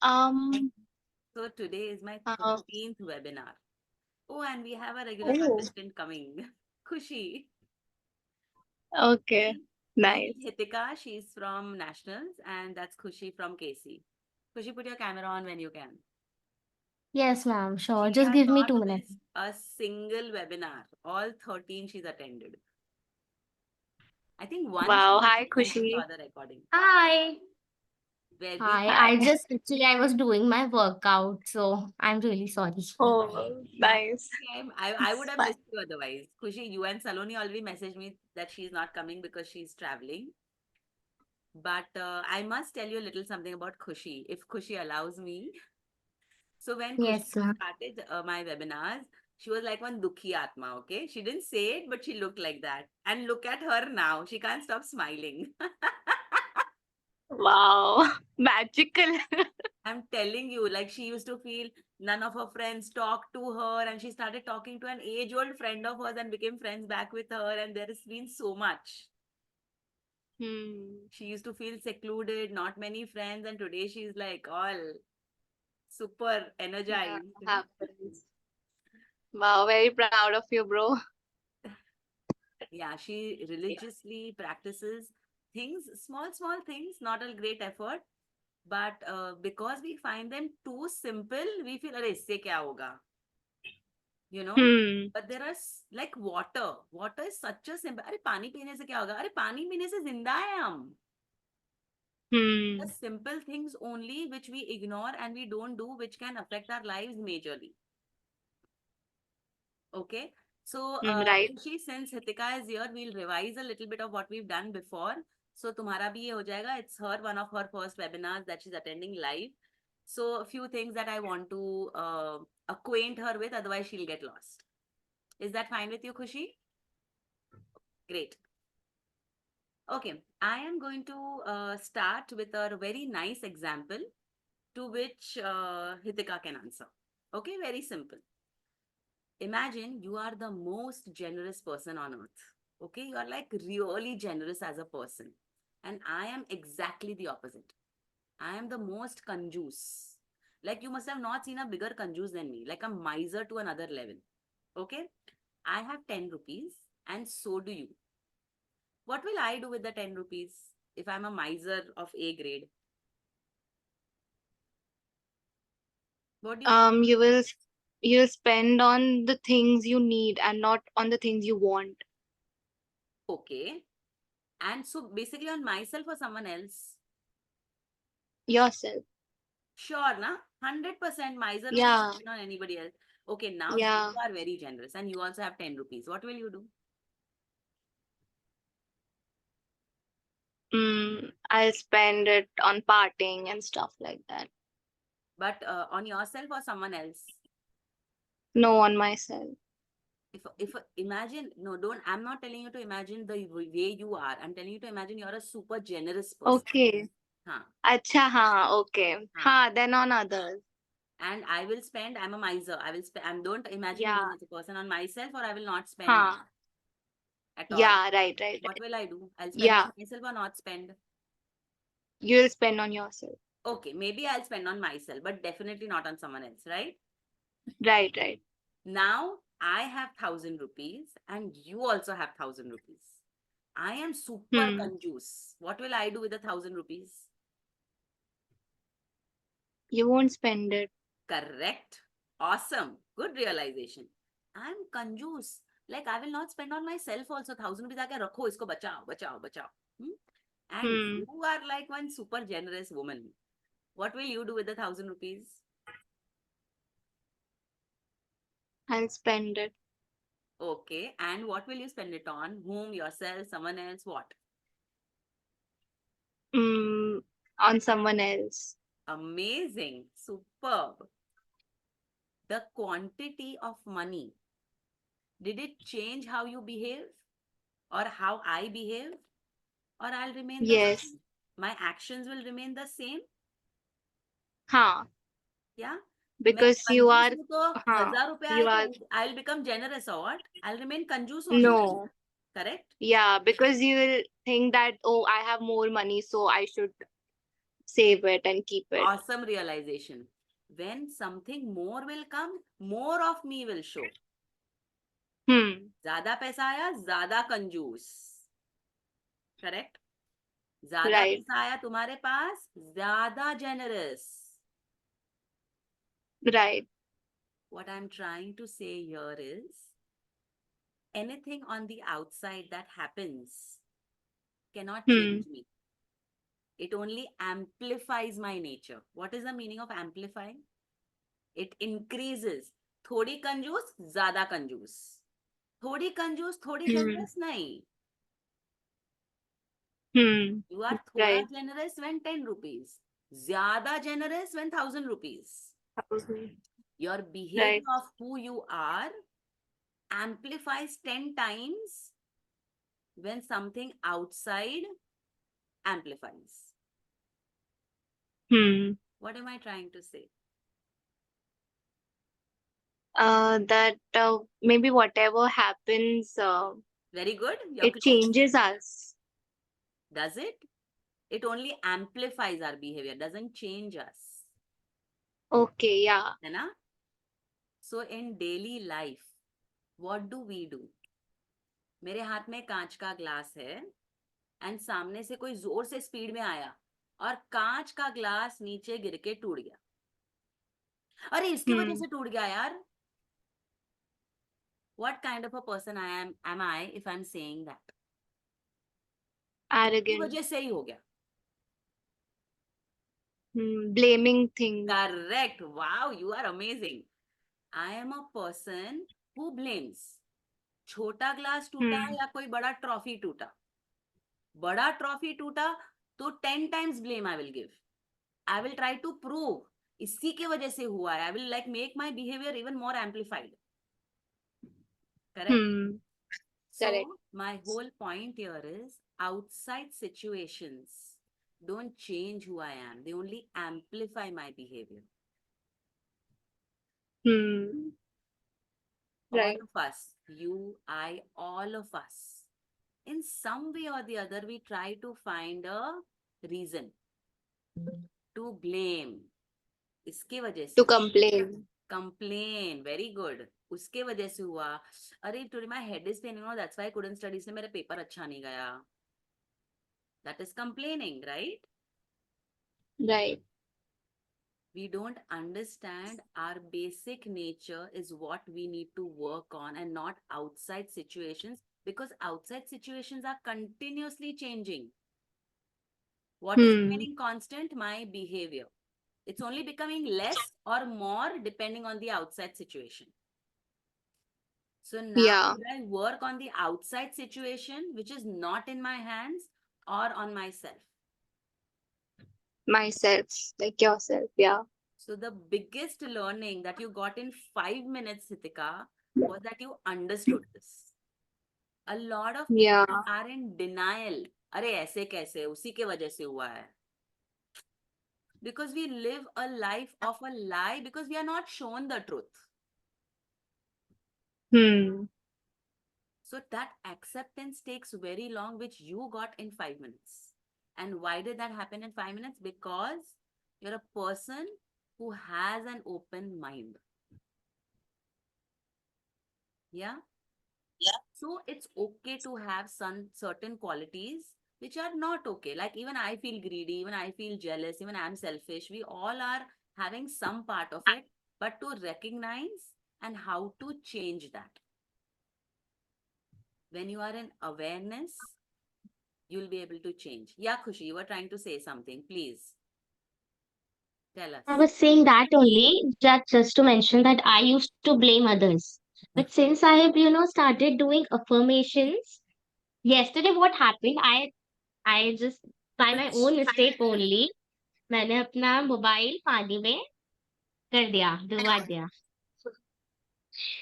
Um, So today is my uh, 13th webinar. Oh, and we have a regular oh, contestant coming. Khushi. okay. Meet Nice. Hitika. She's from Nationals, and that's Khushi from KC. Khushi, put your camera on when you can. Yes, ma'am. Sure. She Just has give me not 2 minutes. missed a single webinar. All 13 she's attended. I think one she Wow. missed Hi, and she Khushi. saw the recording. Hi. Very Hi. good. Hi. I was doing my workout, so I'm really sorry. Oh, nice. Okay, I It's would have fine. missed you otherwise. Khushi, you and Saloni already messaged me that she's not coming because she's traveling. But I must tell you a little something about Khushi, if Khushi allows me. So when Khushi Yes, ma'am. started my webinars, she was like one dukhi atma, okay? She didn't say it, but she looked like that. And look at her now. She can't stop smiling. Wow. Magical. I'm telling you, like she used to feel none of her friends talked to her, and she started talking to an age-old friend of hers and became friends back with her, and there has been so much. Hmm. She used to feel secluded, not many friends, and today she's like all super Yeah, energized. happens. Wow, very proud of you, bro. Yeah, she religiously practices things, small things, not a great effort, but because we find them too simple, we feel, अरे इससे क्या होगा? You know? Hmm. But there are like water. Water is such a simple. अरे पानी पीने से क्या होगा? अरे पानी पीने से जिंदा है हम. The Hmm. simple things only which we ignore and we don't do, which can affect our lives majorly. Okay. So, Right. Khushi, since Hitika is here, we'll revise a little bit of what we've done before. So, तुम्हारा भी ये हो जाएगा. It's her, one of her first webinars that she's attending live. So, a few things that I want to acquaint her with, otherwise she'll get lost. Is that fine with you, Khushi? Great. Okay, I am going to start with a very nice example to which Hitika can answer. Okay, very simple. Imagine you are the most generous person on earth. Okay, you are like really generous as a person. And I am exactly the opposite. I am the most conjuice. Like you must have not seen a bigger conjuice than me, like a miser to another level. Okay, I have 10 rupees, and so do you. What will I do with the 10 rupees if I'm a miser of A grade? What do you think? You will spend on the things you need and not on the things you want. Okay. And so basically on myself or someone else? Yourself. Sure, na? 100% miser will not Yeah. spend on anybody else. Okay, now you Yeah. are very generous and you also have 10 rupees. What will you do? I'll spend it on partying and stuff like that. But on yourself or someone else? No, on myself. If imagine, no, don't, I'm not telling you to imagine the way you are. I'm telling you to imagine you're a super generous person. Okay. Huh, Acha, okay. huh. Then on others. And I will spend, I'm a miser. I will spend, I don't imagine me Yeah. as a person on myself, or I will not spend Huh. at all. Yeah, right. What will I do? I'll spend on Yeah. myself or not spend? You'll spend on yourself. Okay, maybe I'll spend on myself, but definitely not on someone else, right? Right. Now I have 1,000 rupees and you also have 1,000 rupees. I am super Hmm. conjuice. What will I do with the 1,000 rupees? You won't spend it. Correct. Awesome. Good realization. I'm conjuice. Like I will not spend on myself also. 1,000 rupees आके रखो इसको बचाओ. Hmm? And Hmm. you are like one super generous woman. What will you do with the 1,000 rupees? I'll spend it. Okay. And what will you spend it on? Whom, yourself, someone else, what? On someone else. Amazing. Superb. The quantity of money, did it change how you behave or how I behave? Or I'll remain the Yes. same? My actions will remain the same? Huh. Yeah. मैं Because you कंजूस are, हूँ तो huh. 1,000 रुपए आए You तो are, I'll become generous or what? I'll remain कंजूस only. no. Correct? Yeah, because you will think that, oh, I have more money, so I should save it and keep it. Awesome realization. When something more will come, more of me will show. ज्यादा पैसा आया, ज्यादा कंजूस. Correct? ज्यादा Right. पैसा आया तुम्हारे पास, ज्यादा generous. Right. What I'm trying to say here is, anything on the outside that happens cannot change me. It only amplifies my nature. What is the meaning of amplifying? It increases. थोड़ी कंजूस, ज्यादा कंजूस. थोड़ी कंजूस, थोड़ी generous नहीं. You are थोड़ा Right. generous when 10 rupees. ज्यादा generous when 1,000 rupees. Your behavior Right. of who you are amplifies 10 times when something outside amplifies. What am I trying to say? That maybe whatever happens, Very good. it changes us. Does it? It only amplifies our behavior, doesn't change us. Okay, yeah. है ना? So in daily life, what do we do? मेरे हाथ में कांच का glass है and सामने से कोई जोर से स्पीड में आया और कांच का ग्लास नीचे गिर के टूट गया. अरे इसकी वजह से टूट गया यार. What kind of a person am I if I'm saying that? इसकी Arrogant. वजह से ही हो गया. Blaming things. Correct. Wow, you are amazing. I am a person who blames. छोटा ग्लास टूटा या कोई बड़ा ट्रॉफी टूटा. बड़ा ट्रॉफी टूटा तो 10 times blame I will give. I will try to prove इसी के वजह से हुआ है. I will like make my behavior even more amplified. Correct? So Correct. my whole point here is, outside situations don't change who I am. They only amplify my behavior. Right. All of us, you, I, all of us, in some way or the other, we try to find a reason to blame. इसके वजह से. To complain. Complain. Very good. उसके वजह से हुआ. अरे today my head is paining, no, that's why I couldn't study. इसलिए मेरा पेपर अच्छा नहीं गया. That is complaining, right? Right. We don't understand our basic nature is what we need to work on and not outside situations, because outside situations are continuously changing. What is remaining constant? My behavior. It's only becoming less or more depending on the outside situation. So now should I work on the outside situation, which is not in my hands, or on myself? Myself, like yourself, yeah. So the biggest learning that you got in 5 minutes, Hitika, was that you understood this. A lot of people are in denial. अरे ऐसे कैसे, उसी के वजह से हुआ है. Because we live a life of a lie because we are not shown the truth. So that acceptance takes very long, which you got in 5 minutes. And why did that happen in 5 minutes? Because you're a person who has an open mind. Yeah? Yeah. So it's okay to have some certain qualities which are not okay. Like even I feel greedy, even I feel jealous, even I'm selfish. We all are having some part of it, but to recognize and how to change that. When you are in awareness, you'll be able to change. Yeah, Khushi, you were trying to say something. Please tell us. I was saying that only, that just to mention that I used to blame others. But since I have, started doing affirmations, yesterday what happened, I just, by my own mistake only, मैंने अपना mobile पानी में कर दिया, डुबा दिया.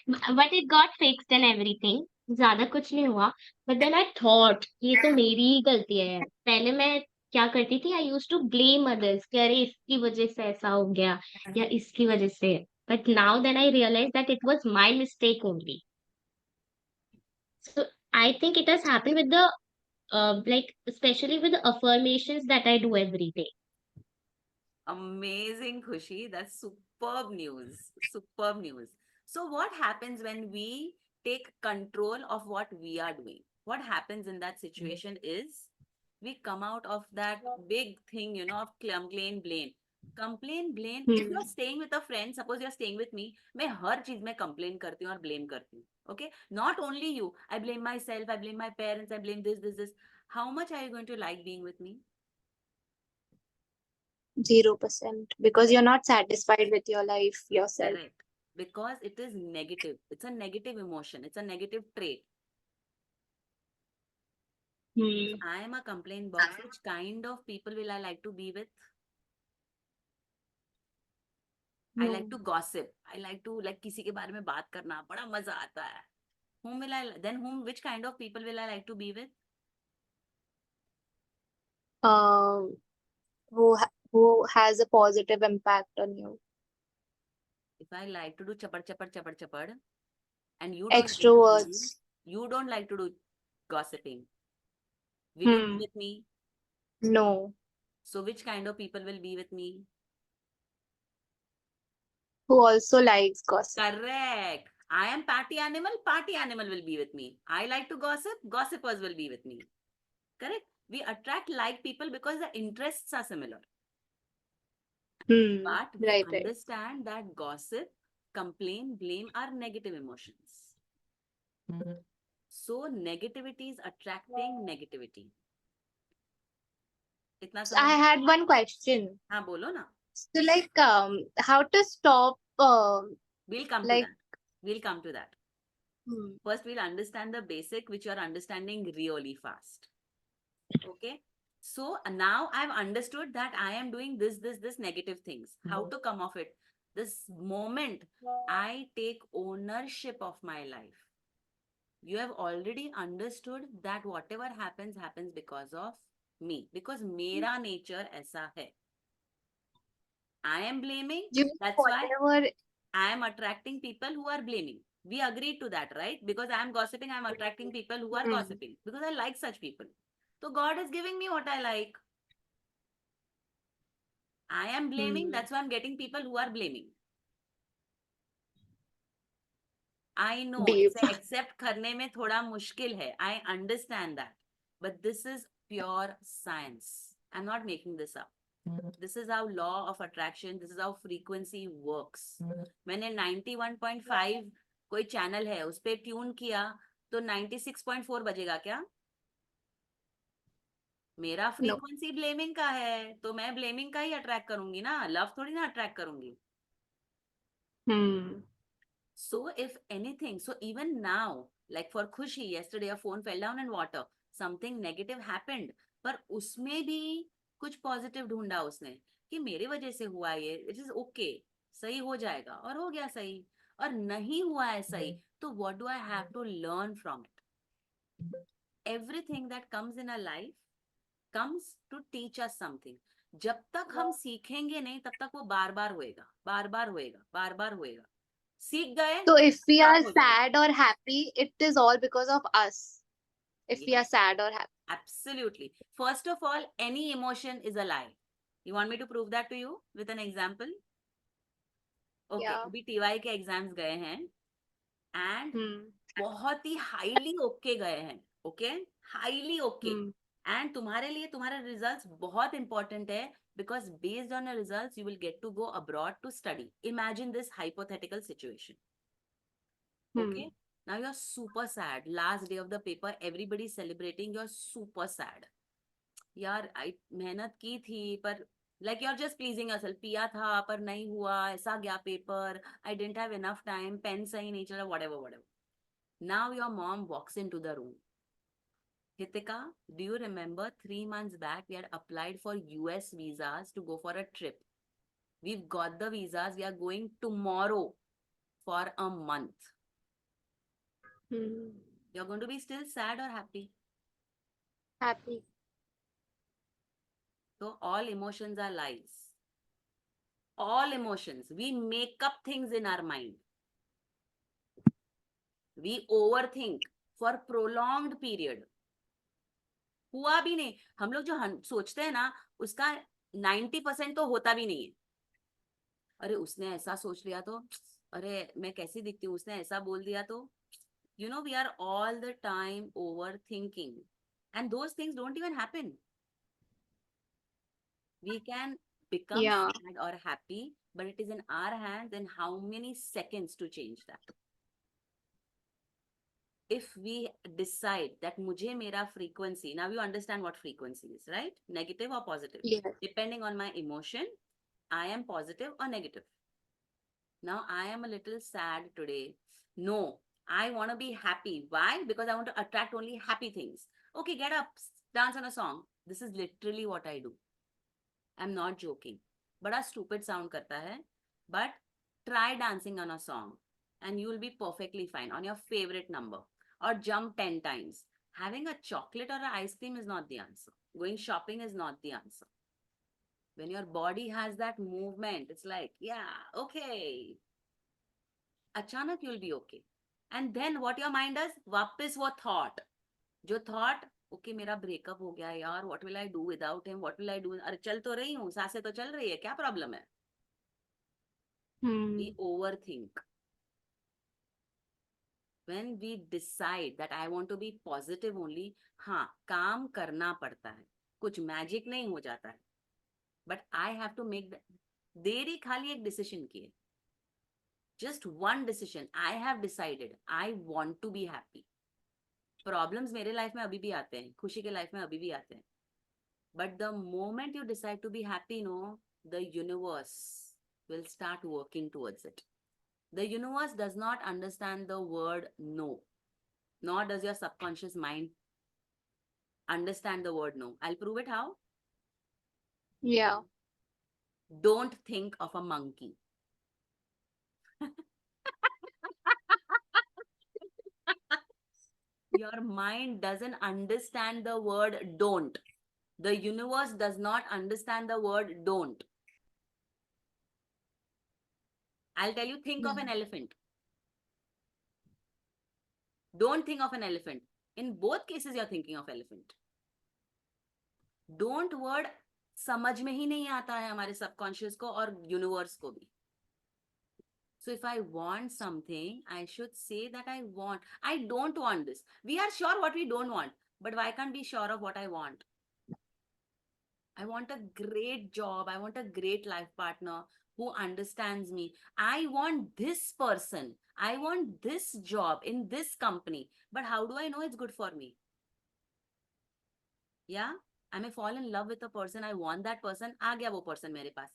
But it got fixed and everything. ज्यादा कुछ नहीं हुआ. But then I thought, ये तो मेरी ही गलती है. पहले मैं क्या करती थी, I used to blame others कि अरे इसकी वजह से ऐसा हो गया या इसकी वजह से. But now then I realized that it was my mistake only. So I think it has happened with the like especially with the affirmations that I do every day. Amazing, Khushi. That's superb news. Superb news. So, what happens when we take control of what we are doing? What happens in that situation is we come out of that big thing, of complain, blame. Complain, blame. If you're staying with a friend, suppose you're staying with me, मैं हर चीज में complain करती हूँ और blame करती हूँ. Okay? Not only you. I blame myself, I blame my parents, I blame this. How much are you going to like being with me? 0%, because you're not satisfied with your life yourself. Correct. Because it is negative. It's a negative emotion. It's a negative trait. If I am a complaint box, which kind of people will I like to be with? I like to gossip. I like to किसी के बारे में बात करना बड़ा मजा आता है. Which kind of people will I like to be with? Who has a positive impact on you. If I like to do chapad, and you don't like to Extroverts. you don't like to do gossiping, will you be with me? No. So which kind of people will be with me? Who also likes gossip. Correct. I am party animal will be with me. I like to gossip, gossipers will be with me. Correct. We attract like people because the interests are similar. But we Right. understand that gossip, complain, blame are negative emotions. So negativity is attracting negativity. I had one question. हाँ बोलो ना. So how to stop We'll come to that. We'll come to that. First, we'll understand the basic, which you're understanding really fast. Okay. So now I've understood that I am doing this negative things. How to come off it? This moment I take ownership of my life. You have already understood that whatever happens because of me. Because मेरा nature ऐसा है. I am blaming. That's why I am attracting people who are blaming. We agreed to that, right? Because I am gossiping, I am attracting people who are gossiping. Because I like such people. So God is giving me what I like. I am blaming. That's why I'm getting people who are blaming. I know. इसे accept करने में थोड़ा मुश्किल है. I understand that. But this is pure science. I'm not making this up. This is how law of attraction, this is how frequency works. मैंने 91.5 कोई channel है उस पे ट्यून किया तो 96.4 बजेगा क्या? मेरा फ्रीक्वेंसी ब्लेमिंग का है तो मैं ब्लेमिंग का ही अट्रैक्ट करूंगी ना, लव थोड़ी ना अट्रैक्ट करूंगी. So if anything, so even now, like for Khushi, yesterday her phone fell down in water, something negative happened, पर उसमें भी कुछ पॉजिटिव ढूंढा उसने कि मेरे वजह से हुआ ये, इट इज ओके, सही हो जाएगा, और हो गया सही. और नहीं हुआ है सही तो what do I have to learn from it? Everything that comes in a life comes to teach us something. जब तक हम सीखेंगे नहीं तब तक वो बार बार होएगा, बार बार होएगा, बार बार होएगा. सीख गए. So if we are sad or happy, it is all because of us. If we are sad or happy. Absolutely. First of all, any emotion is a lie. You want me to prove that to you with an example? Okay. अभी TY के exams गए हैं and बहुत ही highly okay गए हैं. Okay, highly okay. And तुम्हारे लिए तुम्हारे रिजल्ट्स बहुत इंपॉर्टेंट है because based on your results you will get to go abroad to study. Imagine this hypothetical situation. Okay. Now you're super sad. Last day of the paper, everybody's celebrating. You're super sad. यार मेहनत की थी पर like you're just pleasing yourself. पिया था पर नहीं हुआ, ऐसा गया paper. I didn't have enough time. Pen सही नहीं चला. Whatever. Now your mom walks into the room. Hitika, do you remember 3 months back we had applied for US visas to go for a trip? We've got the visas. We are going tomorrow for a month. You're going to be still sad or happy? Happy. So all emotions are lies. All emotions. We make up things in our mind. We overthink for prolonged period. हुआ भी नहीं. हम लोग जो सोचते हैं ना उसका 90% तो होता भी नहीं है. अरे उसने ऐसा सोच लिया तो, अरे मैं कैसी दिखती हूँ, उसने ऐसा बोल दिया तो. You know, we are all the time overthinking, and those things don't even happen. We can become Yeah. sad or happy, but it is in our hands in how many seconds to change that. If we decide that mujhe mera frequency, now you understand what frequency is, right? Negative or positive. Yes. Depending on my emotion, I am positive or negative. Now I am a little sad today. No, I want to be happy. Why? Because I want to attract only happy things. Okay, get up, dance on a song. This is literally what I do. I'm not joking. बड़ा stupid sound करता है, but try dancing on a song and you will be perfectly fine on your favorite number, or jump 10 times. Having a chocolate or an ice cream is not the answer. Going shopping is not the answer. When your body has that movement, it's like, yeah, okay. अचानक you'll be okay. And then what your mind does? वापस वो thought. जो thought, okay, मेरा breakup हो गया यार, what will I do without him? What will I do? अरे चल तो रही हूँ, सांसें तो चल रही है, क्या problem है? We overthink. When we decide that I want to be positive only, हाँ, काम करना पड़ता है. कुछ magic नहीं हो जाता है. But I have to make देरी खाली एक decision की है. Just one decision. I have decided I want to be happy. Problems मेरे life में अभी भी आते हैं, खुशी के life में अभी भी आते हैं. But the moment you decide to be happy, no, the universe will start working towards it. The universe does not understand the word no, nor does your subconscious mind understand the word no. I'll prove it how. Yeah. Don't think of a monkey. Your mind doesn't understand the word don't. The universe does not understand the word don't. I'll tell you, think of an elephant. Don't think of an elephant. In both cases, you're thinking of elephant. Don't word समझ में ही नहीं आता है हमारे subconscious को और universe को भी. So if I want something, I should say that I want. I don't want this. We are sure what we don't want, but why can't be sure of what I want? I want a great job. I want a great life partner who understands me. I want this person. I want this job in this company. But how do I know it's good for me? Yeah, I may fall in love with a person. I want that person. आ गया वो person मेरे पास.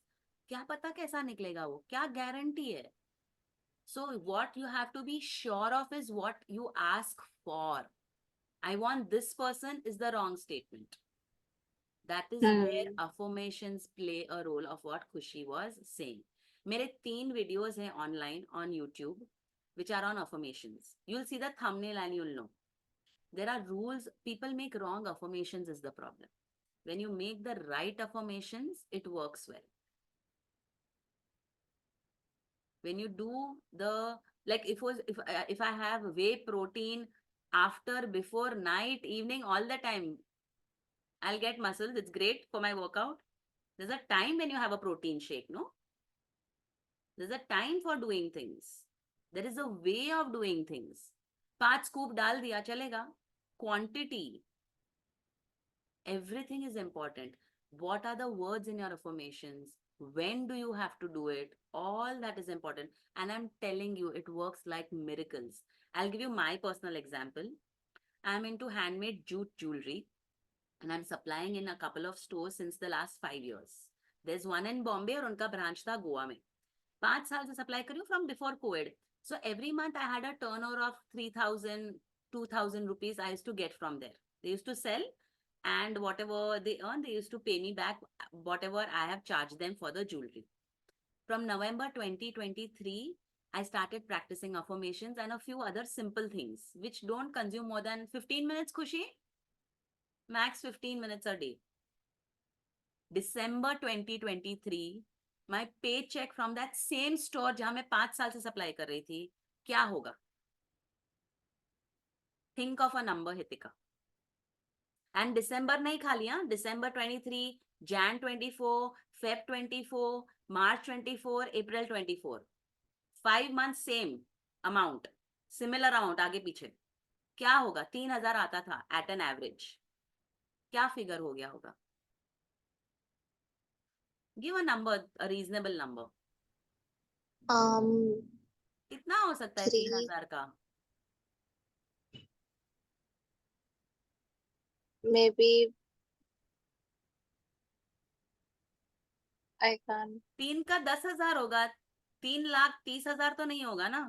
क्या पता कैसा निकलेगा वो? क्या guarantee है? So what you have to be sure of is what you ask for. I want this person is the wrong statement. That is where affirmations play a role of what Khushi was saying. मेरे 3 videos हैं online on YouTube which are on affirmations. You'll see the thumbnail and you'll know. There are rules. People make wrong affirmations is the problem. When you make the right affirmations, it works well. When you do the, like if I have whey protein after, before, night, evening, all the time, I'll get muscles. It's great for my workout. There's a time when you have a protein shake, no? There's a time for doing things. There is a way of doing things. 5 scoop डाल दिया चलेगा. Quantity. Everything is important. What are the words in your affirmations? When do you have to do it? All that is important. And I'm telling you, it works like miracles. I'll give you my personal example. I'm into handmade jute jewelry and I'm supplying in a couple of stores since the last 5 years. There's one in Bombay और उनका branch था गोवा में. 5 साल से supply कर रही हूँ from before COVID. So every month I had a turnover of 3,000, 2,000 rupees I used to get from there. They used to sell and whatever they earn, they used to pay me back whatever I have charged them for the jewelry. From November 2023, I started practicing affirmations and a few other simple things which don't consume more than 15 minutes, Khushi. Max 15 minutes a day. December 2023, my paycheck from that same store जहां मैं 5 साल से supply कर रही थी, क्या होगा? Think of a number, Hitika. And December नहीं खा लिया, December 23, Jan 24, Feb 24, March 24, April 24. 5 months same amount, similar amount आगे पीछे. क्या होगा? 3,000 आता था at an average. क्या फिगर हो गया होगा? Give a number, a reasonable number. कितना हो सकता है 3. 3,000 का? Maybe I can't. 3 का 10,000 होगा. 3,30,000 तो नहीं होगा ना?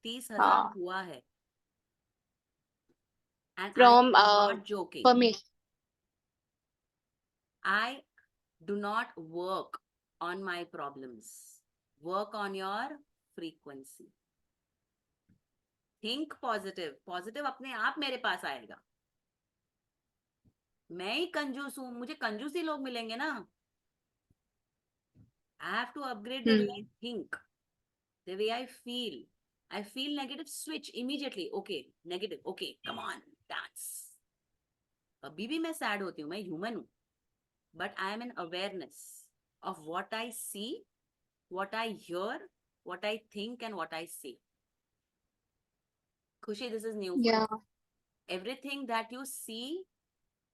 30,000 हाँ. हुआ है. And I From am not joking. for me. I do not work on my problems. Work on your frequency. Think positive. Positive अपने आप मेरे पास आएगा. मैं ही कंजूस हूं, मुझे कंजूसी लोग मिलेंगे ना. I have to upgrade the way I think, the way I feel. I feel negative, switch immediately. Okay, negative. Okay, come on, dance. अभी भी मैं sad होती हूँ, मैं human हूँ. But I am in awareness of what I see, what I hear, what I think, and what I say. Khushi, this is new for Yeah. you. Everything that you see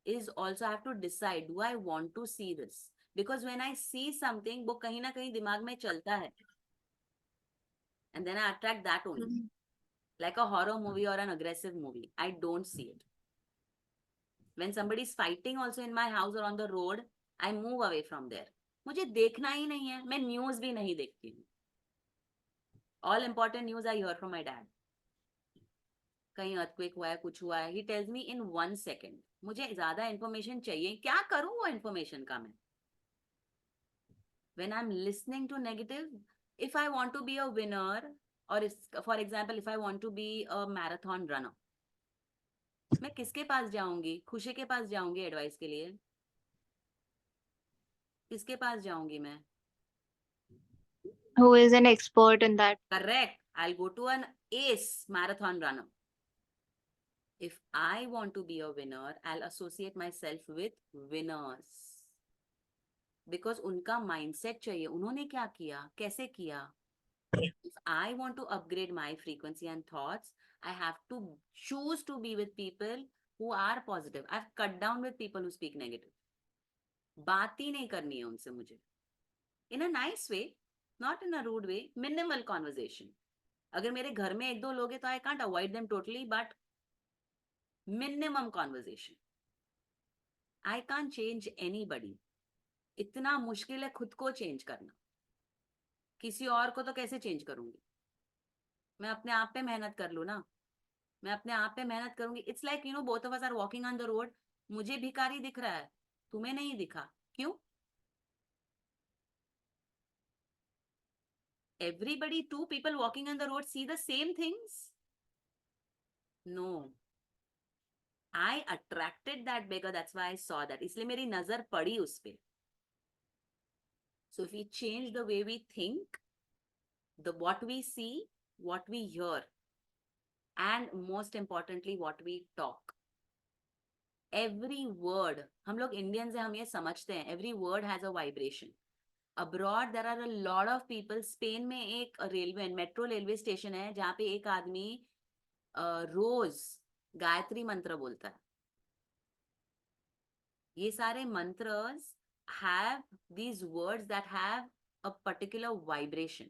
is also I have to decide, do I want to see this? Because when I see something, वो कहीं ना कहीं दिमाग में चलता है. And then I attract that only. Like a horror movie or an aggressive movie. I don't see it. When somebody is fighting also in my house or on the road, I move away from there. मुझे देखना ही नहीं है. मैं news भी नहीं देखती हूँ. All important news I hear from my dad. कहीं earthquake हुआ है, कुछ हुआ है. He tells me in 1 second. मुझे ज़्यादा information चाहिए. क्या करूँ वो information का मैं? When I'm listening to negative, if I want to be a winner, or for example, if I want to be a marathon runner, मैं किसके पास जाऊंगी? खुशी के पास जाऊंगी एडवाइस के लिए. किसके पास जाऊंगी मैं? Who is an expert in that? Correct. I'll go to an ace marathon runner. If I want to be a winner, I'll associate myself with winners. Because उनका mindset चाहिए. उन्होंने क्या किया? कैसे किया? If I want to upgrade my frequency and thoughts, I have to choose to be with people who are positive. I've cut down with people who speak negative. बात ही नहीं करनी है उनसे मुझे. In a nice way, not in a rude way, minimal conversation. अगर मेरे घर में 1-2 लोग हैं तो I can't avoid them totally, but minimum conversation. I can't change anybody. इतना मुश्किल है खुद को चेंज करना. किसी और को तो कैसे चेंज करूंगी? मैं अपने आप पे मेहनत कर लूं ना. मैं अपने आप पे मेहनत करूंगी. It's like both of us are walking on the road. मुझे भिखारी दिख रहा है, तुम्हें नहीं दिखा. क्यों? Everybody, 2 people walking on the road see the same things? No. I attracted that beggar, that's why I saw that. इसलिए मेरी नजर पड़ी उस पे. So if we change the way we think, what we see, what we hear, and most importantly what we talk, every word, हम लोग Indians हैं, हम ये समझते हैं, every word has a vibration. Abroad there are a lot of people. Spain में एक railway metro railway station है जहाँ पे एक आदमी रोज गायत्री मंत्र बोलता है. ये सारे mantras have these words that have a particular vibration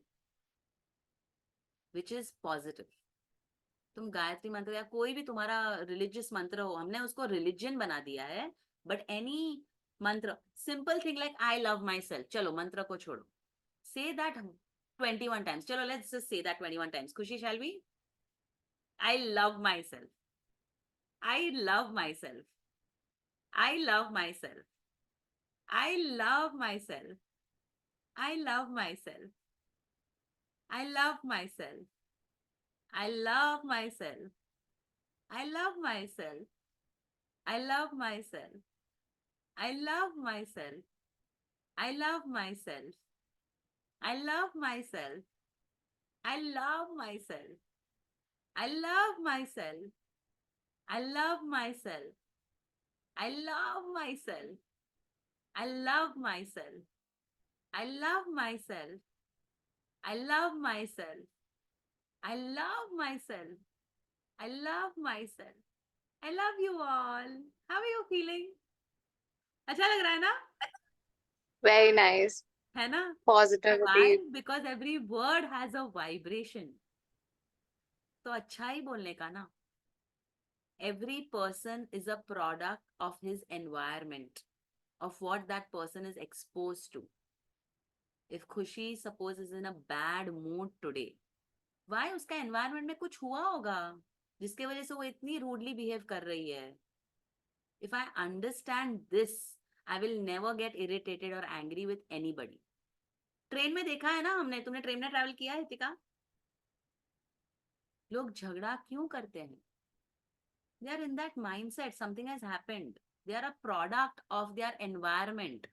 which is positive. तुम गायत्री मंत्र या कोई भी तुम्हारा रिलीजियस मंत्र हो, हमने उसको रिलीजन बना दिया है. बट एनी मंत्र, simple thing like I love my self. चलो मंत्र को छोड़ो. Say that 21 times. चलो let's just say that 21 times. खुशी, shall we? I love myself. I love myself. I love myself. I love myself. I love myself. I love myself. I love myself. I love myself. I love myself. I love myself. I love myself. I love myself. I love myself. I love myself. I love myself. I love myself. I love myself. I love myself. I love myself. I love myself. I love myself. I love you all. How are you feeling? अच्छा लग रहा है ना? Very nice. है ना? Positivity. Why? Because every word has a vibration. तो अच्छा ही बोलने का ना. Every person is a product of his environment, of what that person is exposed to. If Khushi suppose is in a bad mood today, why? उसका environment में कुछ हुआ होगा जिसके वजह से वो इतनी rudely behave कर रही है. If I understand this, I will never get irritated or angry with anybody. Train में देखा है ना हमने, तुमने ट्रेन में ट्रैवल किया है हितिका? लोग झगड़ा क्यों करते हैं? They are in that mindset, something has happened. They are a product of their environment.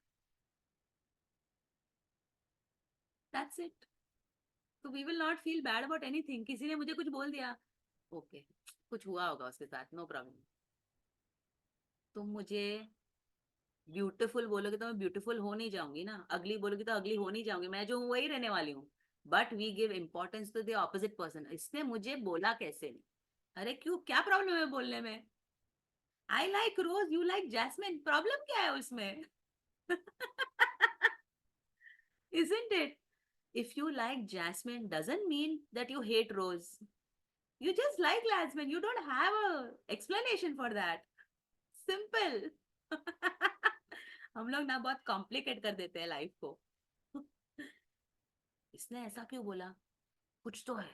That's it. So we will not feel bad about anything. किसी ने मुझे कुछ बोल दिया, okay, कुछ हुआ होगा उसके साथ, no problem. तुम मुझे ब्यूटीफुल बोलोगे तो मैं ब्यूटीफुल हो नहीं जाऊंगी ना, अगली बोलोगी तो अगली हो नहीं जाऊंगी, मैं जो हूँ वही रहने वाली हूँ. But we give importance to the opposite person. इसने मुझे बोला कैसे नहीं? अरे क्यों, क्या प्रॉब्लम है बोलने में? I like rose, you like jasmine, problem क्या है उसमें? Isn't it? If you like jasmine doesn't mean that you hate rose. You just like jasmine. You don't have a explanation for that. Simple. हम लोग ना बहुत complicate कर देते हैं लाइफ को. इसने ऐसा क्यों बोला? कुछ तो है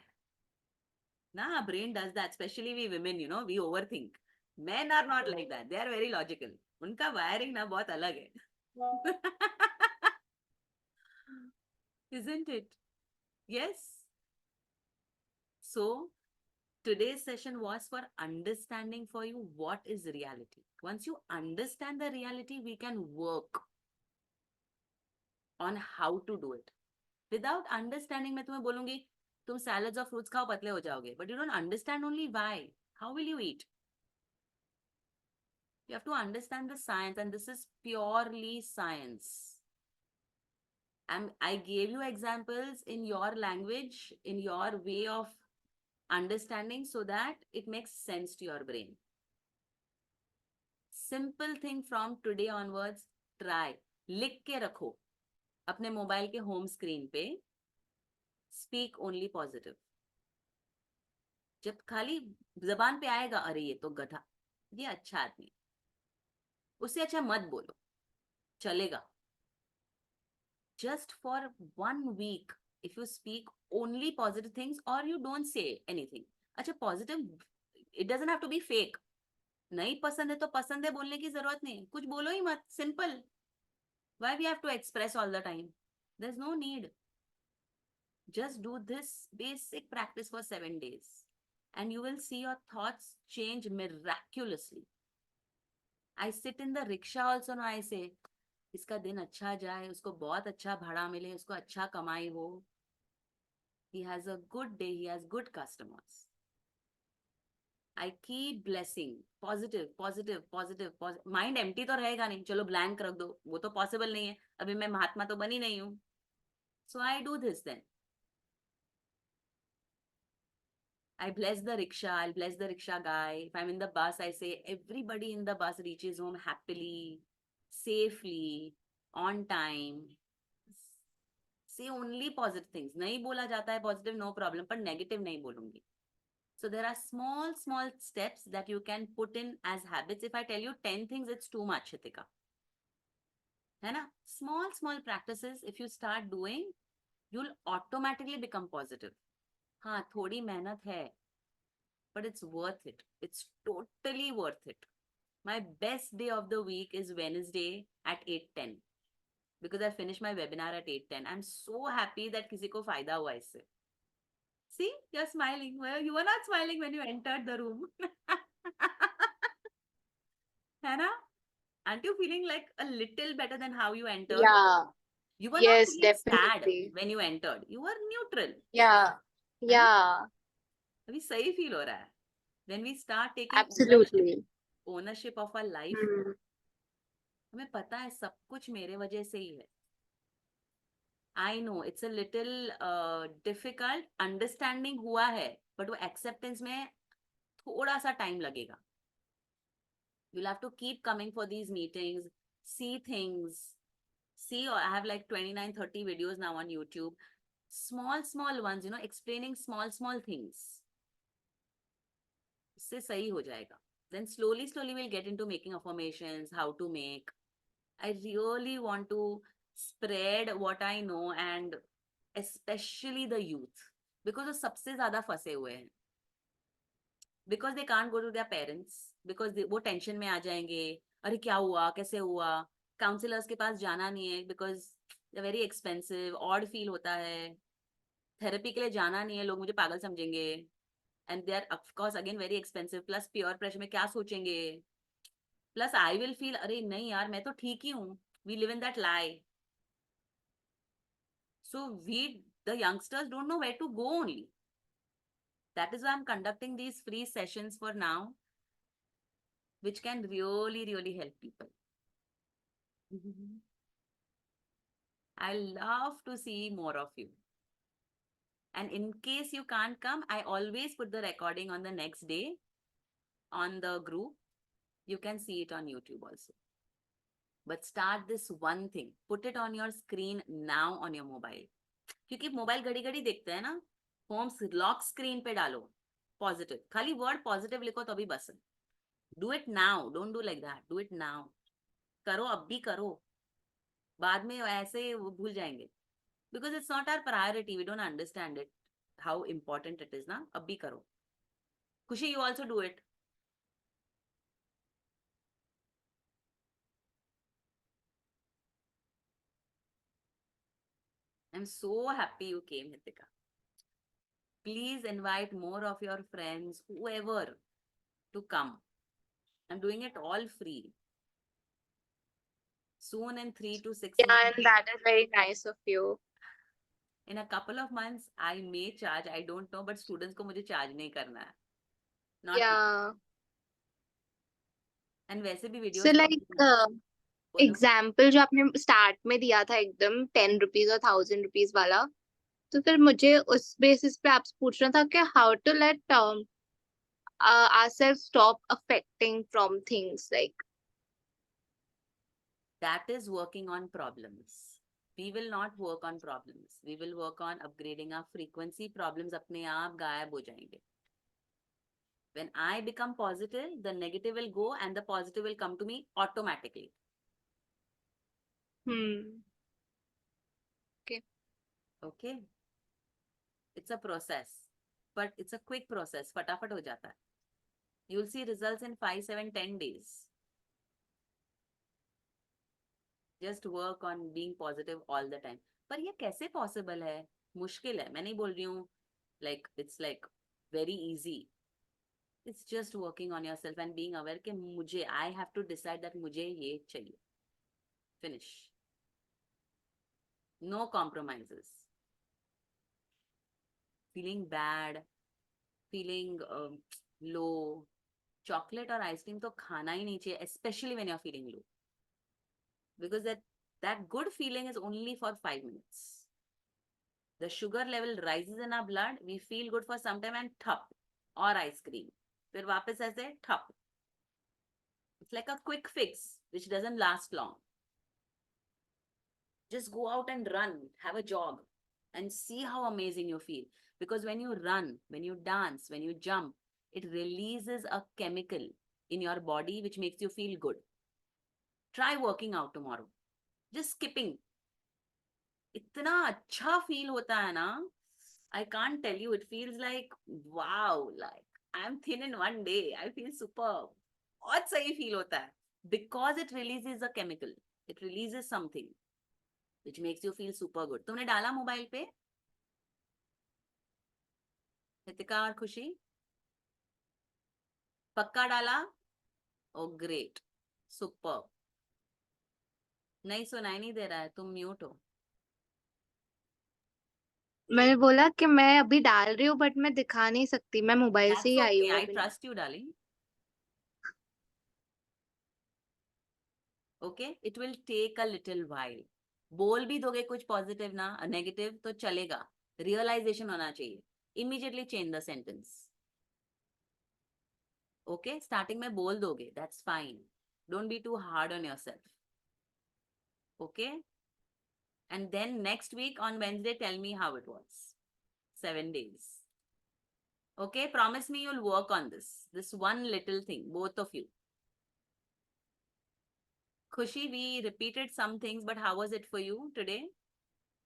ना. Brain does that, specially we women, you know, we overthink. Men are not like that. They are very logical. उनका वायरिंग ना बहुत अलग है. Isn't it? Yes. So today's session was for understanding for you what is reality. Once you understand the reality, we can work on how to do it. Without understanding, मैं तुम्हें बोलूंगी तुम salads और fruits खाओ पतले हो जाओगे, but you don't understand only why. How will you eat? You have to understand the science, and this is purely science. I gave you examples in your language, in your way of understanding, so that it makes sense to your brain. Simple thing from today onwards, try. लिख के रखो अपने mobile के home screen पे, speak only positive. जब खाली जबान पे आएगा अरे ये तो गधा, ये अच्छा आदमी, उससे अच्छा मत बोलो, चलेगा. Just for 1 week, if you speak only positive things or you don't say anything. अच्छा positive, it doesn't have to be fake. नहीं पसंद है तो पसंद है बोलने की जरूरत नहीं, कुछ बोलो ही मत. Simple. Why we have to express all the time? There's no need. Just do this basic practice for 7 days and you will see your thoughts change miraculously. I sit in the rickshaw also and I say, इसका दिन अच्छा जाए, उसको बहुत अच्छा भाड़ा मिले, उसको अच्छा कमाई हो. He has a good day, he has good customers. I keep blessing. Positive, positive, positive, positive. Mind empty तो रहेगा नहीं, चलो blank रख दो, वो तो possible नहीं है, अभी मैं महात्मा तो बनी नहीं हूँ. So I do this then. I bless the rickshaw, I'll bless the rickshaw guy. If I'm in the bus, I say everybody in the bus reaches home happily, safely, on time. Say only positive things. नहीं बोला जाता है positive, no problem, पर negative नहीं बोलूंगी. So there are small, small steps that you can put in as habits. If I tell you 10 things, it's too much, Hitika. है ना? Small, small practices, if you start doing, you'll automatically become positive. हाँ, थोड़ी मेहनत है, but it's worth it. It's totally worth it. My best day of the week is Wednesday at 8:10. Because I finished my webinar at 8:10. I'm so happy that किसी को फायदा हुआ इससे. See, you're smiling. Well, you were not smiling when you entered the room. Hannah, aren't you feeling like a little better than how you entered? Yeah. You were Yes, not feeling sad definitely. when you entered. You were neutral. Yeah. Yeah. अभी सही feel हो रहा है. When we start taking Absolutely. ownership of our life, Hmm. हमें पता है सब कुछ मेरे वजह से ही है. I know it's a little difficult, understanding हुआ है, बट वो एक्सेप्टेंस में थोड़ा सा टाइम लगेगा. You'll have to keep coming for these meetings, see things. See, I have like 29-30 videos now on YouTube. Small ones, explaining small things. इससे सही हो जाएगा. Then slowly we'll get into making affirmations, how to make. I really want to spread what I know, and especially the youth, because वो सबसे ज्यादा फंसे हुए हैं. Because they can't go to their parents, because वो tension में आ जाएंगे. अरे क्या हुआ, कैसे हुआ. काउंसलर्स के पास जाना नहीं है because very expensive, odd feel होता है. थेरेपी के लिए जाना नहीं है, लोग मुझे पागल समझेंगे. And they are of course again very expensive, plus pure pressure में क्या सोचेंगे. प्लस आई विल फील अरे नहीं यार मैं तो ठीक ही हूँ. We live in that lie. So we the youngsters don't know where to go only. That is why I'm conducting these free sessions for now, which can really help people. I love to see more of you. And in case you can't come, I always put the recording on the next day on the group. You can see it on YouTube also. But start this one thing. Put it on your screen now on your mobile. क्योंकि mobile घड़ी घड़ी देखते हैं ना. Home lock screen पे डालो positive, खाली word positive लिखो तो अभी बस. Do it now, don't do like that, do it now. करो, अब भी करो. बाद में ऐसे भूल जाएंगे. Because it's not our priority, we don't understand it how important it is ना. अब भी करो. Khushi, you also do it. I'm so happy you came, Hitika. Please invite more of your friends, whoever, to come. I'm doing it all free. Soon in 3 to 6 Yeah, months. and that is very nice of you. In a couple of months, I may charge. I don't know, but students को मुझे charge नहीं करना है. Not me. Yeah. And वैसे भी So videos like बोलो. Example जो आपने स्टार्ट में दिया था एकदम 10 रुपीज और 1000 रुपीज वाला, तो फिर मुझे उस बेसिस पे आपसे पूछना था कि how to let ourselves stop affecting from things like. That is working on problems. We will not work on problems. We will work on upgrading our frequency. Problems अपने आप गायब हो जाएंगे. When I become positive, the negative will go and the positive will come to me automatically. Okay? It's a process, but it's a quick process. फटाफट हो जाता है. You'll see results in 5, 7, 10 days. Just work on being positive all the time. पर ये कैसे possible है? मुश्किल है. मैं नहीं बोल रही हूँ like it's like very easy. It's just working on yourself and being aware कि मुझे, I have to decide that मुझे ये चाहिए. Finish. No compromises. Feeling bad, feeling low, chocolate or ice cream तो खाना ही नहीं चाहिए, especially when you're feeling low. Because that good feeling is only for 5 minutes. The sugar level rises in our blood, we feel good for some time and thap, or ice cream. फिर वापस ऐसे thap. It's like a quick fix which doesn't last long. Just go out and run, have a jog, and see how amazing you feel. Because when you run, when you dance, when you jump, it releases a chemical in your body which makes you feel good. Try working out tomorrow. Just skipping. इतना अच्छा feel होता है ना. I can't tell you. It feels like wow, like I'm thin in one day. I feel superb. बहुत सही feel होता है. Because it releases a chemical. It releases something which makes you feel super good. तुमने डाला mobile पे? हितिका और खुशी? पक्का डाला? Oh great. Superb. नहीं सुनाई नहीं दे रहा है, तुम म्यूट हो. मैंने बोला कि मैं अभी डाल रही हूँ बट मैं दिखा नहीं सकती, मैं मोबाइल से That's ही आई okay. हूँ I अभी. trust you, darling. Okay, it will take a little while. बोल भी दोगे कुछ पॉजिटिव ना नेगेटिव तो चलेगा, रियलाइजेशन होना चाहिए. Immediately change the sentence. Okay, starting में बोल दोगे, that's fine. Don't be too hard on yourself. Okay, and then next week on Wednesday, tell me how it was. 7 days. Okay, promise me you'll work on this one little thing, both of you. Khushi, we repeated some things, but how was it for you today?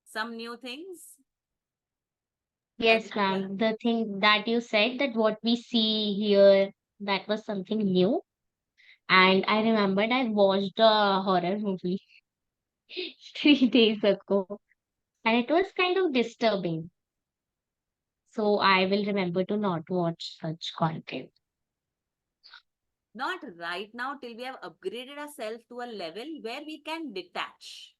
Some new things? Yes, ma'am. The thing that you said, that what we see here, that was something new. And I remembered I watched a horror movie 3 days ago, and it was kind of disturbing. So I will remember to not watch such content. Not right now till we have upgraded ourselves to a level where we can detach.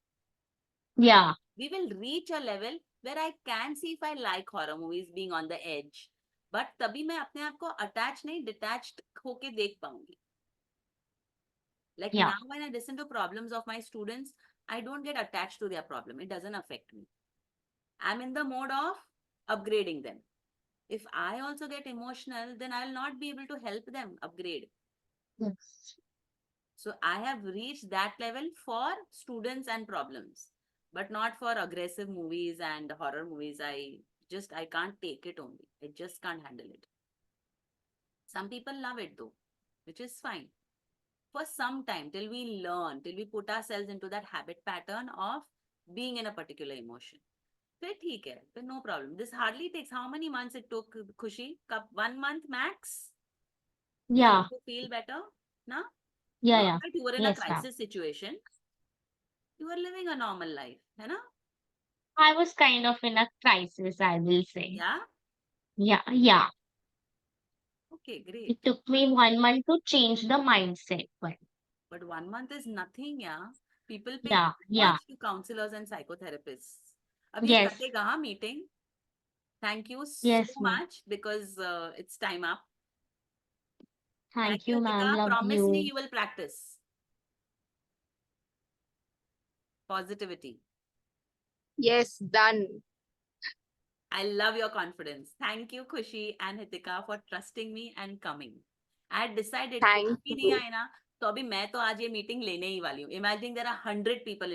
Yeah, We will reach a level where I can see if I like horror movies being on the edge. But तभी मैं अपने आप को attach नहीं, detached होके देख पाऊंगी. Like yeah, now when I listen to problems of my students, I don't get attached to their problem. It doesn't affect me. I'm in the mode of upgrading them. If I also get emotional, then I'll not be able to help them upgrade. yes, So I have reached that level for students and problems, but not for aggressive movies and horror movies. I can't take it only. I just can't handle it. Some people love it though, which is fine. For some time, till we learn, till we put ourselves into that habit pattern of being in a particular emotion. फिर ठीक है, फिर no problem. This hardly takes how many months it took, Khushi? 1 month max yeah, to feel better, na? yeah, Not yeah. that you were in a Yes, ma'am. crisis situation. You were living a normal life, है ना? I was kind of in a crisis, I will say. Yeah? Yeah, yeah. Okay, great. It took me 1 month to change the mindset, But 1 month is nothing, yeah. People pay yeah, too yeah. much to counselors and psychotherapists. अब ये Yes, कटेगा हाँ meeting. Thank you so yes, ma'am. much because it's time up. Thank Thank you, you, ma'am. Hitika. Love Promise me you. you will practice positivity. Yes, done. I love your confidence. Thank you, Khushi and Hitika, for trusting me and coming. I had decided Thank कुछ भी नहीं you. आए ना तो अभी मैं तो आज ये मीटिंग लेने ही वाली हूँ. Imagining there are 100 people